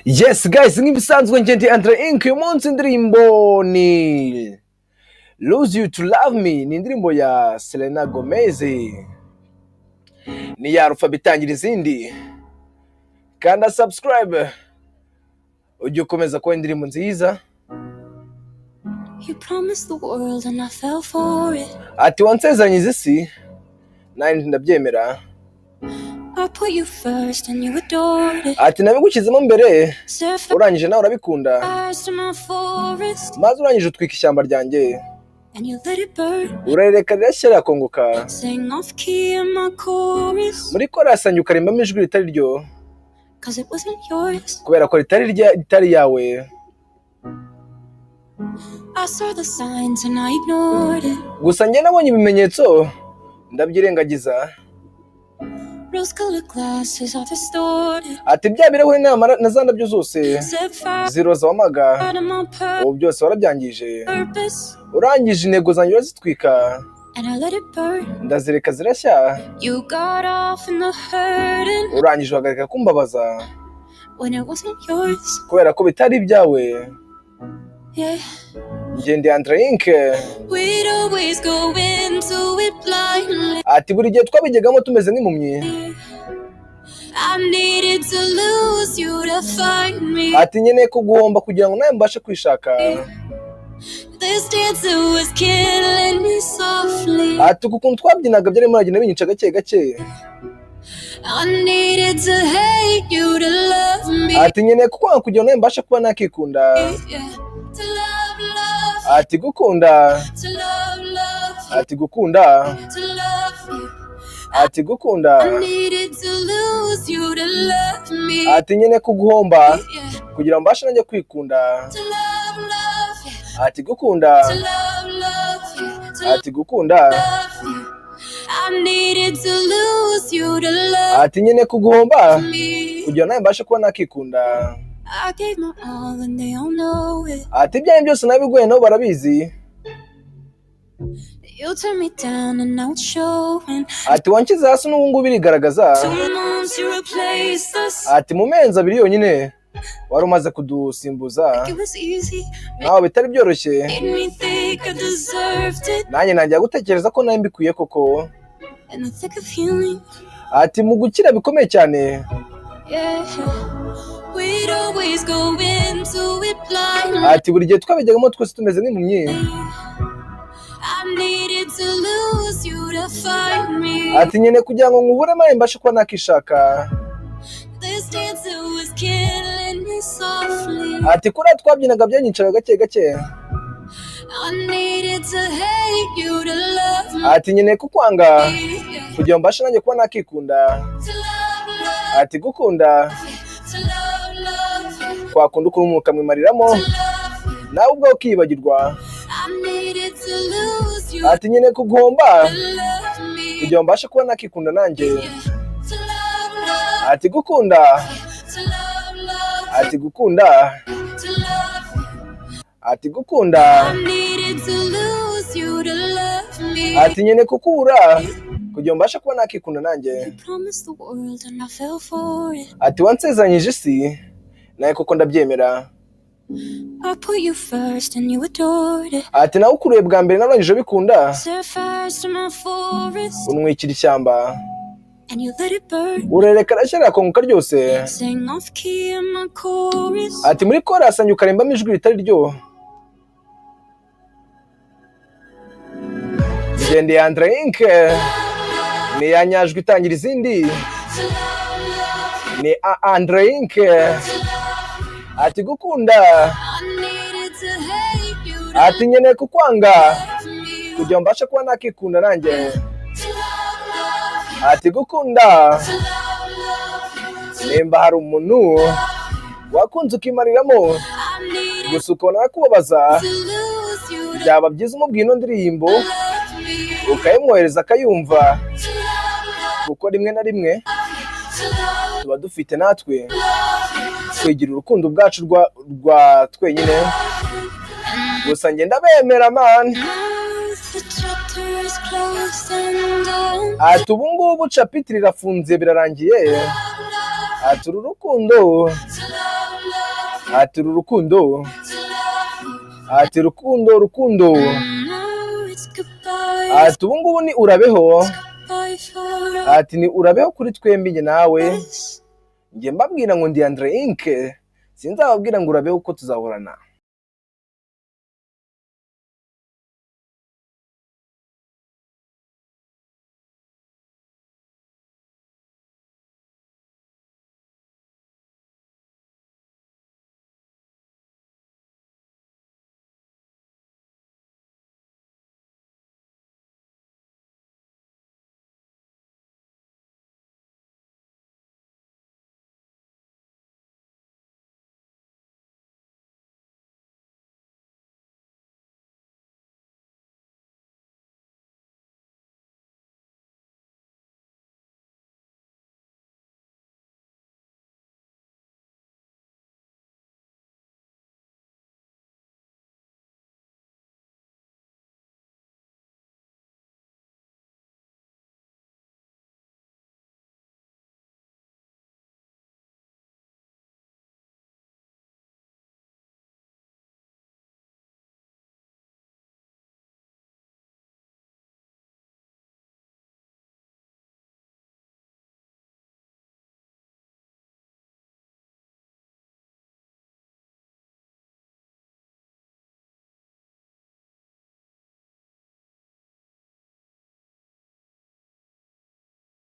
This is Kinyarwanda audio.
Yes guys, nk'ibisanzwe njye ndi Andre Inc. Uyu munsi indirimbo ni Lose You to Love Me, ni indirimbo ya Selena Gomez, ni ya Alpha bitangira izindi. Kanda subscribe ujye ukomeza kuba indirimbo nziza. You promised the world and I fell for it. Ati wansezeranyije isi nanjye ndabyemera. I put you first and you adored it. Ati nabigukizemo mbere urangije nawe urabikunda, maze urangije utwika ishyamba ryanjye and you let it burn. Urareka rirashya rirakongoka, Sang off key in my chorus, muri korasanye ukarimbamo ijwi ritari ryo, cause it wasn't yours. kubera ko ritari yawe. I saw the signs and I ignored it. Gusa njye nabonye ibimenyetso ndabyirengagiza. Rose colored glasses are distorted. Ati bya birahuri na za ndabyo zose ziroza wamaga, ubu byose warabyangije, urangije intego zanjye urazitwika, ndazireka zirashya, urangije uhagarika kumbabaza kubera ko bitari ibyawe. Njye ndi Andre Inc. Ati buri gihe twabigegamo tumeze nk'impumyi. Ati nkeneye kuguhomba kugira ngo nawe mbashe kwishaka. Ati ukuntu twabyinaga byari muragenda binyica gake gake. Ati nkeneye kukwanga kugira ngo nawe mbashe kuba nakikunda. Ati gukunda, ati gukunda, ati gukunda, ati nkeneye kuguhomba kugira ngo mbashe nanjye kwikunda. Ati gukunda, ati gukunda, ati nkeneye kuguhomba kugira ngo nawe mbashe kuba nakikunda. Ati ibyanjye byose nabiguye nabo barabizi. Ati wanshyize hasi n'ubu ngubu birigaragaza. Ati mu mezi abiri yonyine wari umaze kudusimbuza, nawe bitari byoroshye. Nanjye najya gutekereza ko nawe mbikwiye koko. Ati mu gukira bikomeye cyane. Ati buri gihe twabijyagamo twese tumeze nk'impumyi. Ati nkeneye kugira ngo nkubure maze mbashe kuba nakishaka. Ati kuriya twabyinaga byanyicaga gake gake. Ati nkeneye kukwanga kugira ngo mbashe nanjye kuba nakikunda. Ati gukunda, kwakunda ukuntu umwuka mwimariramo nawe ubwawe ukibagirwa. Ati nkeneye kuguhomba kugira ngo mbashe kuba nakikunda nanjye. Ati gukunda, ati gukunda, ati gukunda, ati nkeneye kukubura kugira ngo mbashe kuba nakikunda nanjye. Ati wansezeranyije isi nawe koko ndabyemera. Ati nawe ukuruye bwa mbere narangije bikunda, unwikira ishyamba, urereka arashya rirakongoka ryose. Ati muri korasanye ukarimbamo ijwi ritari ryo. Njye ndi Andre Inc. Ni ya nyajwi itangira izindi, ni Andre Inc. Ati gukunda, ati nkeneye kukwanga kugira ngo mbashe kuba nakikunda nanjye. Ati gukunda, nimba hari umuntu wakunze ukimariramo gusa ukabona arakubabaza, byaba byiza umubwiye ino ndirimbo ukayimwohereza akayumva, kuko rimwe na rimwe tuba dufite natwe kwigira urukundo bwacu rwa twenyine. Gusa njye ndabemera man. Ati ubu ngubu capitire irafunze birarangiye. Ati uru rukundo ati urukundo, ati rukundo, ati ubu ngubu ni urabeho, ati ni urabeho kuri twembi njye nawe, njye mbabwira ngo ndi Andre Inc, sinzababwira ngo urabeho uko tuzahorana.